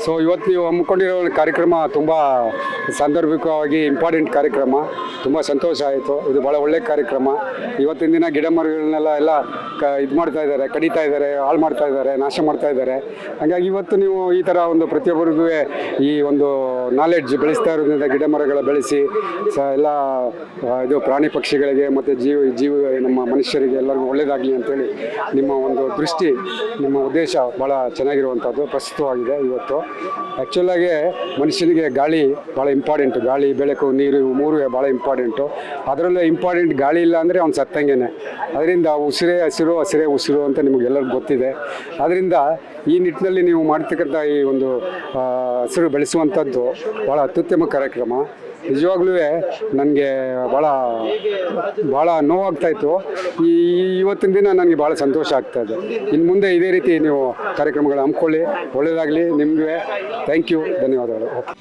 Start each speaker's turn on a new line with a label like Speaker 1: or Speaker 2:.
Speaker 1: So ಇವತ್ತು ನೀವು ಹಮ್ಮಿಕೊಂಡಿರೋ ಕಾರ್ಯಕ್ರಮ ತುಂಬ ಸಾಂದರ್ಭಿಕವಾಗಿ ಇಂಪಾರ್ಟೆಂಟ್ ಕಾರ್ಯಕ್ರಮ. ತುಂಬ ಸಂತೋಷ ಆಯಿತು. ಇದು ಭಾಳ ಒಳ್ಳೆಯ ಕಾರ್ಯಕ್ರಮ. ಇವತ್ತಿನ ದಿನ ಗಿಡ ಮರಗಳನ್ನೆಲ್ಲ ಇದು ಮಾಡ್ತಾ ಇದ್ದಾರೆ, ಕಡಿತಾ ಇದ್ದಾರೆ, ಹಾಳು ಮಾಡ್ತಾ ಇದ್ದಾರೆ, ನಾಶ ಮಾಡ್ತಾ ಇದ್ದಾರೆ. ಹಾಗಾಗಿ ಇವತ್ತು ನೀವು ಈ ಥರ ಒಂದು ಪ್ರತಿಯೊಬ್ಬರಿಗೂ ಈ ಒಂದು ನಾಲೆಡ್ಜ್ ಬೆಳೆಸ್ತಾ ಇರೋದ್ರಿಂದ ಗಿಡ ಮರಗಳ ಬೆಳೆಸಿ ಎಲ್ಲ ಇದು ಪ್ರಾಣಿ ಪಕ್ಷಿಗಳಿಗೆ ಮತ್ತು ಜೀವ ನಮ್ಮ ಮನುಷ್ಯರಿಗೆ ಎಲ್ಲರಿಗೂ ಒಳ್ಳೆಯದಾಗಲಿ ಅಂತೇಳಿ ನಿಮ್ಮ ಒಂದು ದೃಷ್ಟಿ, ನಿಮ್ಮ ಉದ್ದೇಶ ಭಾಳ ಚೆನ್ನಾಗಿರುವಂಥದ್ದು ಪ್ರಸ್ತುತವಾಗಿದೆ. ಇವತ್ತು ಆ್ಯಕ್ಚುಲಾಗಿ ಮನುಷ್ಯನಿಗೆ ಗಾಳಿ ಭಾಳ ಇಂಪಾರ್ಟೆಂಟು. ಗಾಳಿ, ಬೆಳಕು, ನೀರು ಇವು ಮೂರು ಭಾಳ ಇಂಪಾರ್ಟೆಂಟು. ಅದರಲ್ಲೇ ಇಂಪಾರ್ಟೆಂಟ್ ಗಾಳಿ ಇಲ್ಲ ಅಂದರೆ ಅವ್ನು ಸತ್ತಂಗೆನೆ. ಅದರಿಂದ ಉಸಿರೇ ಹಸಿರು, ಹಸಿರೇ ಉಸಿರು ಅಂತ ನಿಮಗೆಲ್ಲರಿಗೂ ಗೊತ್ತಿದೆ. ಅದರಿಂದ ಈ ನಿಟ್ಟಿನಲ್ಲಿ ನೀವು ಮಾಡ್ತಕ್ಕಂಥ ಈ ಒಂದು ಹಸಿರು ಬೆಳೆಸುವಂಥದ್ದು ಭಾಳ ಅತ್ಯುತ್ತಮ ಕಾರ್ಯಕ್ರಮ. ನಿಜವಾಗ್ಲೂ ನನಗೆ ಭಾಳ ನೋವಾಗ್ತಾಯಿತ್ತು. ಇವತ್ತಿನ ದಿನ ನನಗೆ ಭಾಳ ಸಂತೋಷ ಆಗ್ತಾಯಿದೆ. ಇನ್ನು ಮುಂದೆ ಇದೇ ರೀತಿ ನೀವು ಕಾರ್ಯಕ್ರಮಗಳು ಹಮ್ಮಿಕೊಳ್ಳಿ. ಒಳ್ಳೆಯದಾಗಲಿ ನಿಮಗೆ. ಥ್ಯಾಂಕ್ ಯು, ಧನ್ಯವಾದಗಳು. ಓಕೆ.